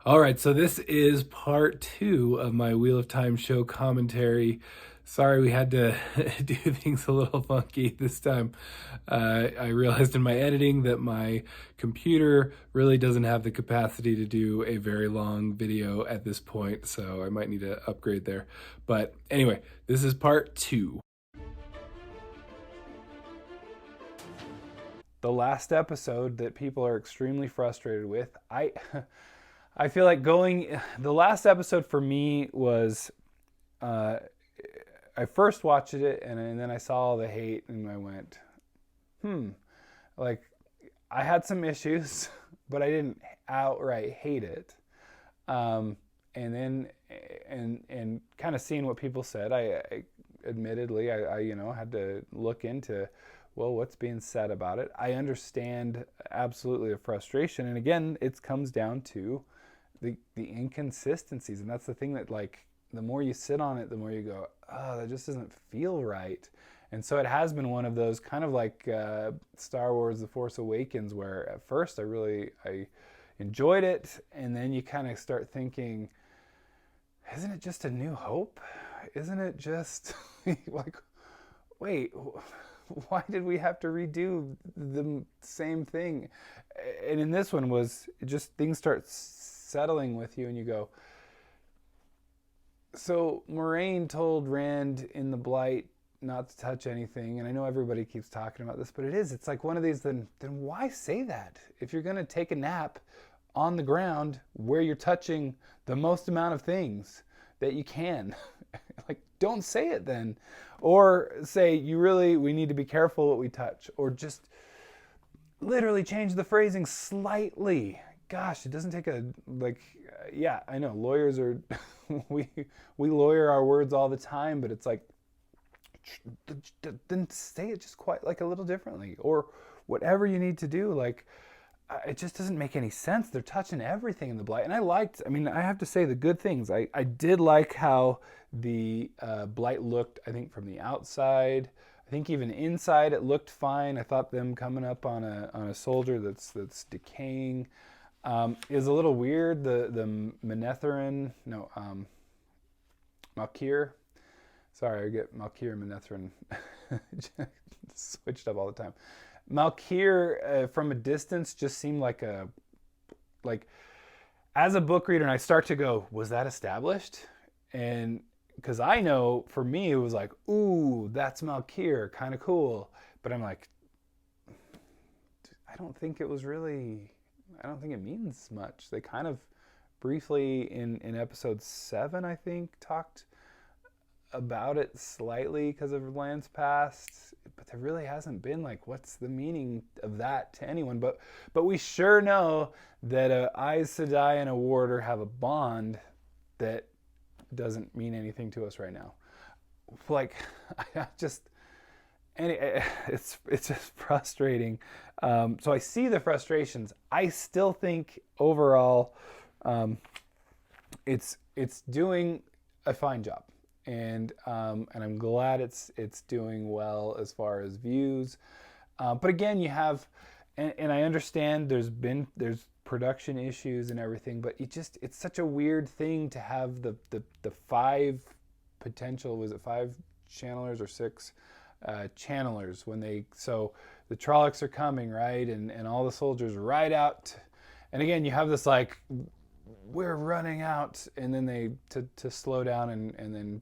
All right, so this is part 2 of my Wheel of Time show commentary. Sorry we had to do things a little funky this time. I realized in my editing that my computer really doesn't have the capacity to do a very long video at this point, so I might need to upgrade there. But anyway, this is part 2. The last episode that people are extremely frustrated with, I feel like the last episode for me was, I first watched it and then I saw all the hate and I went, like I had some issues, but I didn't outright hate it. And then, and kind of seeing what people said, I admittedly, I had to look into, well, what's being said about it. I understand absolutely the frustration. And again, it comes down to the inconsistencies. And that's the thing that, like, the more you sit on it, the more you go, oh, that just doesn't feel right. And so it has been one of those kind of like Star Wars The Force Awakens, where at first I enjoyed it, and then you kind of start thinking, isn't it just a new hope? Isn't it just like, wait, why did we have to redo the same thing? And in this one was just things start settling with you and you go, so Moraine told Rand in the Blight not to touch anything, and I know everybody keeps talking about this, but it's like one of these, then why say that? If you're going to take a nap on the ground where you're touching the most amount of things that you can, like, don't say it then. Or say, we need to be careful what we touch, or just literally change the phrasing slightly. Gosh, it doesn't take yeah, I know lawyers are we lawyer our words all the time, but it's like, then say it just quite like a little differently, or whatever you need to do. Like, it just doesn't make any sense. They're touching everything in the Blight. And I have to say the good things. I did like how the Blight looked, I think, from the outside. I think even inside it looked fine. I thought them coming up on a soldier that's decaying is a little weird. The Manetherin, no, Malkir. Sorry, I get Malkir and Manetherin switched up all the time. Malkir from a distance just seemed like as a book reader, and I start to go, was that established? And because I know for me it was like, ooh, that's Malkir, kind of cool. But I'm like, I don't think it means much. They kind of briefly in episode 7, I think, talked about it slightly because of Lands Past, but there really hasn't been like, what's the meaning of that to anyone. But we sure know that Aes Sedai and a warder have a bond that doesn't mean anything to us right now. Like, it's just frustrating. So I see the frustrations. I still think overall, it's doing a fine job. And I'm glad it's doing well as far as views. But again, you have, and I understand there's production issues and everything, but it's such a weird thing to have the 5 potential, was it 5 channelers or 6 channelers so the Trollocs are coming, right? And all the soldiers ride out. And again, you have this like, we're running out, and then they to slow down and then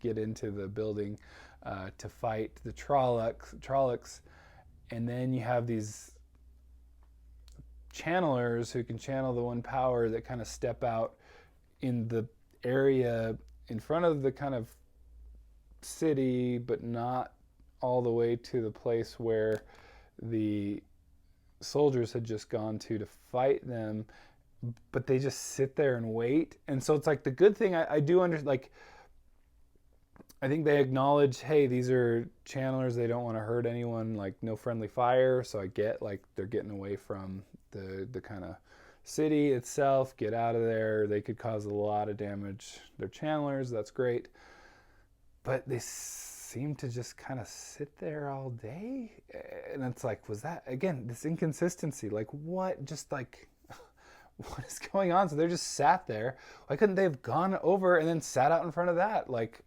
get into the building to fight the Trollocs, and then you have these channelers who can channel the one power that kind of step out in the area in front of the kind of city, but not all the way to the place where the soldiers had just gone to fight them. But they just sit there and wait. And so it's like, the good thing I do like, I think they acknowledge, hey, these are channelers, they don't want to hurt anyone, like no friendly fire. So I get like they're getting away from the kind of city itself, get out of there. They could cause a lot of damage. They're channelers, that's great. But they seem to just kind of sit there all day. And it's like, was that, again, this inconsistency, like what, just like, what is going on? So they're just sat there. Why couldn't they have gone over and then sat out in front of that? Like,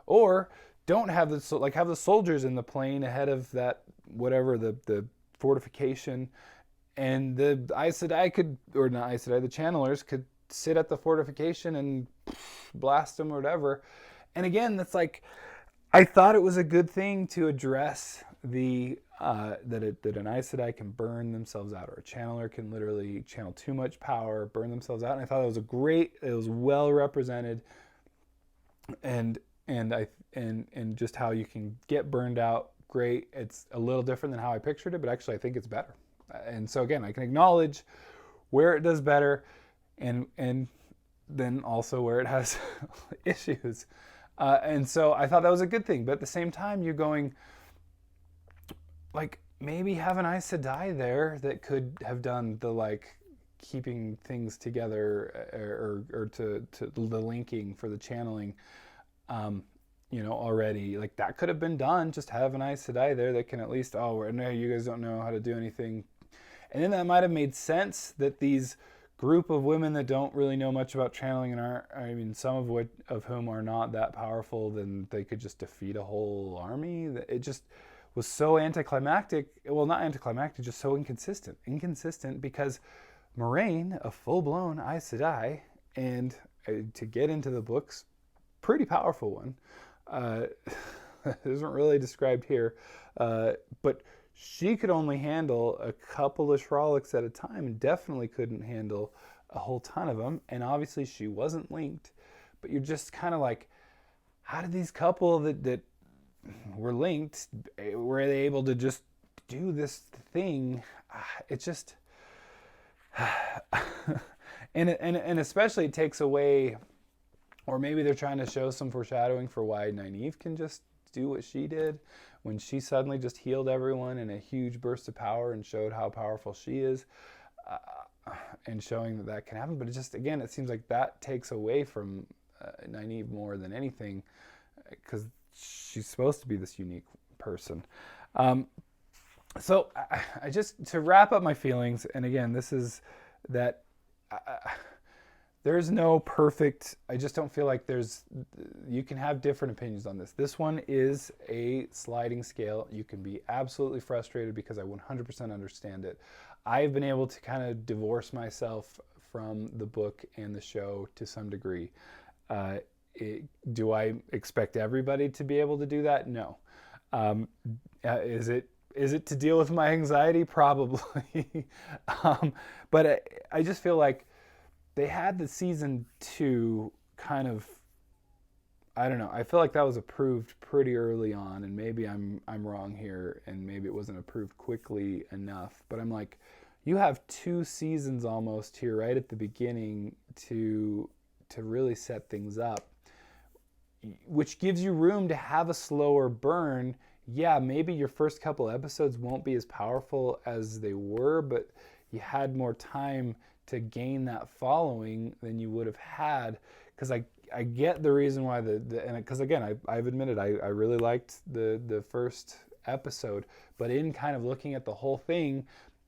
or don't have have the soldiers in the plane ahead of that, whatever, the fortification, and the Aes Sedai could, or not Aes Sedai, the channelers could sit at the fortification and blast them or whatever. And again, that's like, I thought it was a good thing to address the that an Aes Sedai can burn themselves out, or a channeler can literally channel too much power, burn themselves out. And I thought it was well represented, and just how you can get burned out. Great. It's a little different than how I pictured it, but actually I think it's better. And so again, I can acknowledge where it does better, and then also where it has issues. And so I thought that was a good thing. But at the same time, you're going, like, maybe have an Aes Sedai there that could have done the, like, keeping things together, or to the linking for the channeling, already. Like, that could have been done. Just have an Aes Sedai there that can at least, no, you guys don't know how to do anything. And then that might have made sense, that these group of women that don't really know much about channeling and aren't, some of whom are not that powerful, then they could just defeat a whole army. It just was so anticlimactic. Well, not anticlimactic, just so inconsistent. Inconsistent because Moiraine, a full-blown Aes Sedai, and to get into the books, pretty powerful one. Isn't really described here, but she could only handle a couple of Shrolix at a time, and definitely couldn't handle a whole ton of them. And obviously she wasn't linked, but you're just kind of like, how did these couple that were linked, were they able to just do this thing? It's just, and especially it takes away, or maybe they're trying to show some foreshadowing for why Nynaeve can just do what she did when she suddenly just healed everyone in a huge burst of power and showed how powerful she is, and showing that can happen. But it just, again, it seems like that takes away from Nynaeve more than anything, because she's supposed to be this unique person. So I just, to wrap up my feelings, and again, this is that there's no perfect, I just don't feel like you can have different opinions on this. This one is a sliding scale. You can be absolutely frustrated, because I 100% understand it. I've been able to kind of divorce myself from the book and the show to some degree. Do I expect everybody to be able to do that? No. Is it to deal with my anxiety? Probably. But I just feel like they had the season 2 kind of, I don't know, I feel like that was approved pretty early on, and maybe I'm wrong here, and maybe it wasn't approved quickly enough, but I'm like, you have 2 seasons almost here right at the beginning to really set things up, which gives you room to have a slower burn. Yeah, maybe your first couple episodes won't be as powerful as they were, but you had more time to gain that following than you would have had. Because I get the reason why and because again, I've admitted I really liked the first episode, but in kind of looking at the whole thing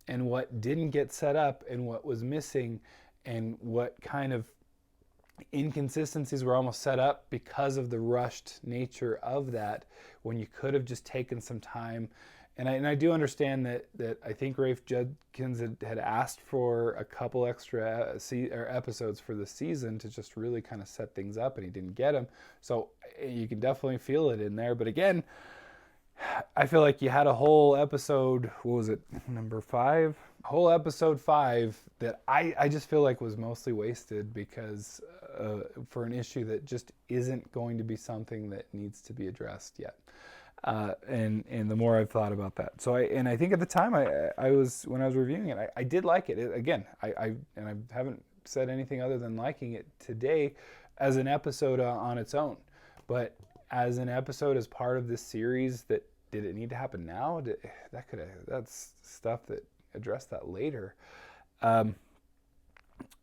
and what didn't get set up and what was missing and what kind of inconsistencies were almost set up because of the rushed nature of that, when you could have just taken some time. And I do understand that I think Rafe Judkins had asked for a couple extra episodes for the season to just really kind of set things up, and he didn't get them. So you can definitely feel it in there. But again, I feel like you had a whole episode, what was it, number 5? Whole episode 5 that I just feel like was mostly wasted, because for an issue that just isn't going to be something that needs to be addressed yet. And the more I've thought about that, so I think at the time I was, when I was reviewing it, I did like it. Again, I haven't said anything other than liking it today as an episode on its own, but as an episode as part of this series, that did it need to happen now? That's stuff that addressed that later.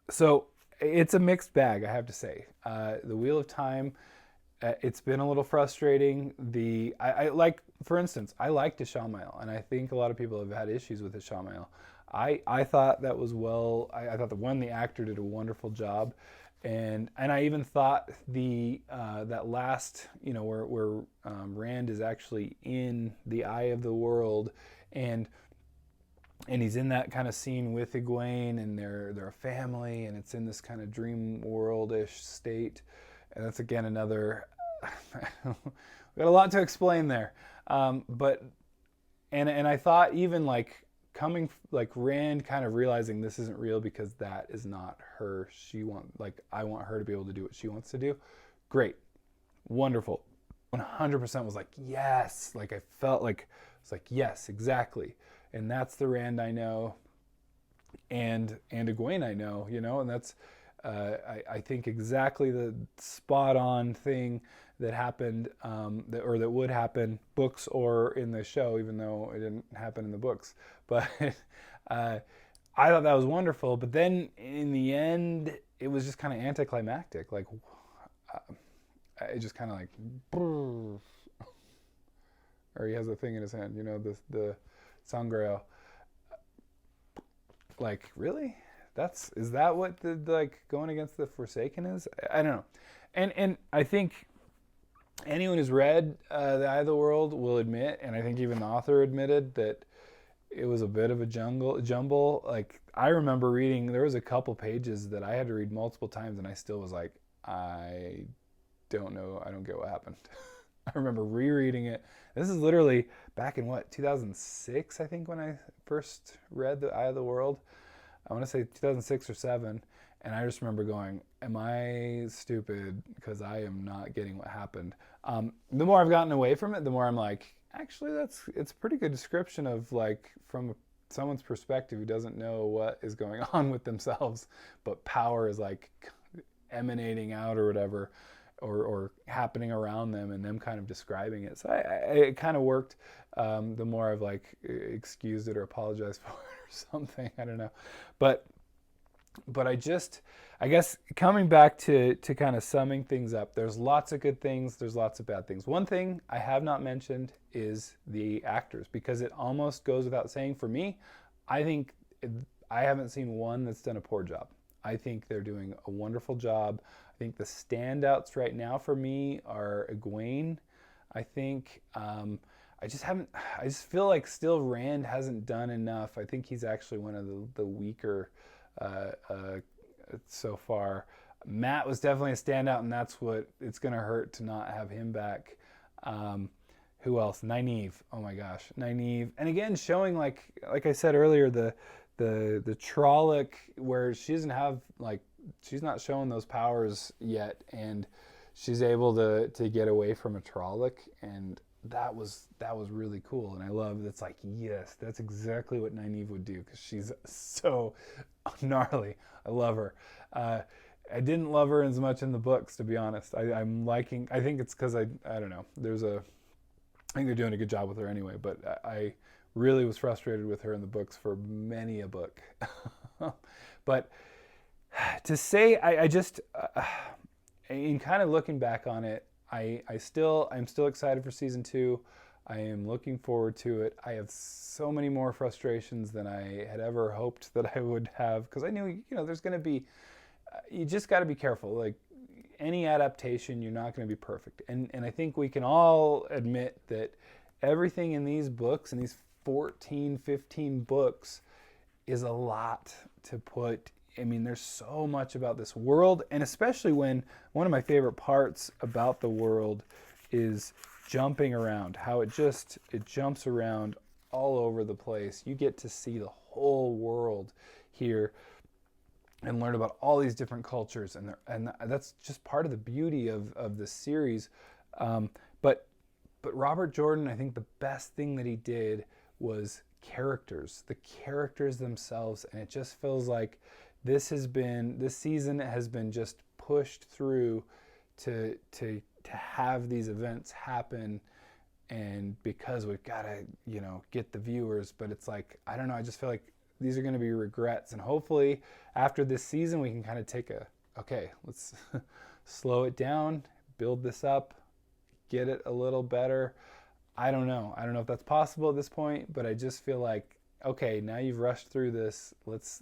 So it's a mixed bag, I have to say. The Wheel of Time. It's been a little frustrating. I like, for instance, I like Ishamael, and I think a lot of people have had issues with Ishamael. I thought that was I thought the actor did a wonderful job, and I even thought that last, where Rand is actually in the eye of the world, and he's in that kind of scene with Egwene, and they're a family, and it's in this kind of dream world-ish state, and that's again another. We got a lot to explain there, but I thought even like coming like Rand kind of realizing this isn't real because that is not her. I want her to be able to do what she wants to do. Great, wonderful, 100% was like yes. Like I felt like it's like yes, exactly. And that's the Rand I know, and Egwene I know, and that's I think exactly the spot on thing that happened, that would happen, books or in the show, even though it didn't happen in the books. But I thought that was wonderful. But then in the end, it was just kind of anticlimactic. Like it just kind of like, or he has a thing in his hand, the Sangreal. Like, really? Is that what the like going against the Forsaken is? I don't know. And I think anyone who's read The Eye of the World will admit, and I think even the author admitted, that it was a bit of a jumble. Like I remember reading, there was a couple pages that I had to read multiple times, and I still was like, I don't know, I don't get what happened. I remember rereading it. This is literally back in 2006, I think, when I first read The Eye of the World. I want to say 2006 or 7. And I just remember going, am I stupid? Because I am not getting what happened. The more I've gotten away from it, the more I'm like, actually, it's a pretty good description of like from someone's perspective who doesn't know what is going on with themselves, but power is like emanating out or whatever. Or happening around them, and them kind of describing it. So it kind of worked. The more I've like excused it or apologized for it or something, I don't know. But I guess coming back to kind of summing things up, there's lots of good things, there's lots of bad things. One thing I have not mentioned is the actors, because it almost goes without saying for me. I think I haven't seen one that's done a poor job. I think they're doing a wonderful job. I think the standouts right now for me are Egwene. I think I just feel like still Rand hasn't done enough. I think he's actually one of the weaker so far. Matt was definitely a standout, and that's what it's going to hurt to not have him back. Who else? Nynaeve. Oh my gosh, Nynaeve. And again, showing like I said earlier, the Trolloc, where she doesn't have she's not showing those powers yet, and she's able to get away from a Trolloc, and that was really cool. And I love that's like, yes, that's exactly what Nynaeve would do, because she's so gnarly. I love her. I didn't love her as much in the books, to be honest. I think it's because I don't know. I think they're doing a good job with her anyway, but I really was frustrated with her in the books for many a book. But to say, I just, in kind of looking back on it, I'm still excited for season 2. I am looking forward to it. I have so many more frustrations than I had ever hoped that I would have, because I knew, there's going to be, you just got to be careful. Like any adaptation, you're not going to be perfect. And I think we can all admit that everything in these books, in these 14, 15 books, is a lot to put. I mean, there's so much about this world, and especially when one of my favorite parts about the world is jumping around, how it jumps around all over the place. You get to see the whole world here and learn about all these different cultures, and that's just part of the beauty of this series. But Robert Jordan, I think the best thing that he did was the characters themselves, and it just feels like this season has been just pushed through to have these events happen, and because we've got to get the viewers. But it's like, I don't know, I just feel like these are going to be regrets, and hopefully after this season we can kind of take let's slow it down, build this up, get it a little better. I don't know if that's possible at this point, but I just feel like okay, now you've rushed through this. Let's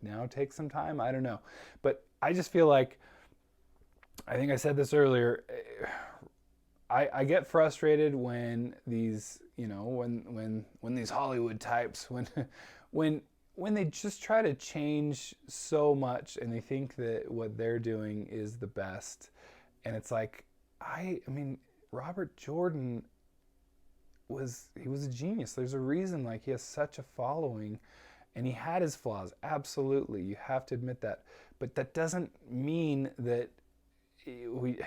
now take some time. I don't know, but I just feel like, I think I said this earlier. I get frustrated when these, when these Hollywood types, when when they just try to change so much and they think that what they're doing is the best. And it's like, I mean, Robert Jordan he was a genius. There's a reason like he has such a following, and he had his flaws. Absolutely. You have to admit that. But that doesn't mean that you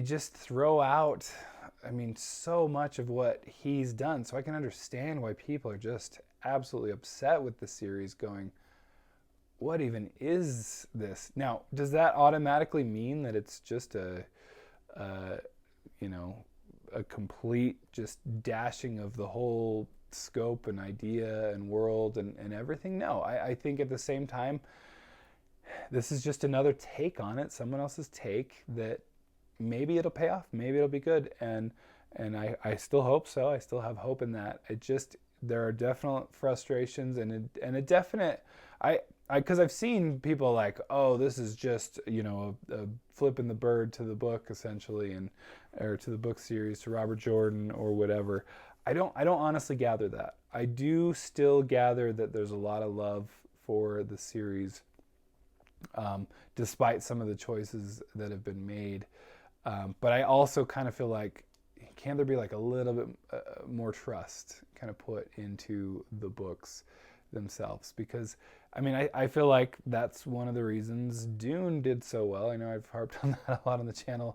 just throw out, I mean, so much of what he's done. So I can understand why people are just absolutely upset with the series, going, what even is this? Now, does that automatically mean that it's just a complete just dashing of the whole scope and idea and world and everything? No, I think at the same time, this is just another take on it, someone else's take, that maybe it'll pay off, maybe it'll be good, and I still hope so. I still have hope in that. There are definite frustrations and a definite, because I've seen people like, oh, this is just a flipping the bird to the book essentially, or to the book series, to Robert Jordan or whatever. I don't honestly gather that. I do still gather that there's a lot of love for the series, despite some of the choices that have been made. But I also kind of feel like, can there be like a little bit more trust kind of put into the books themselves? Because I mean, I feel like that's one of the reasons Dune did so well. I know I've harped on that a lot on the channel.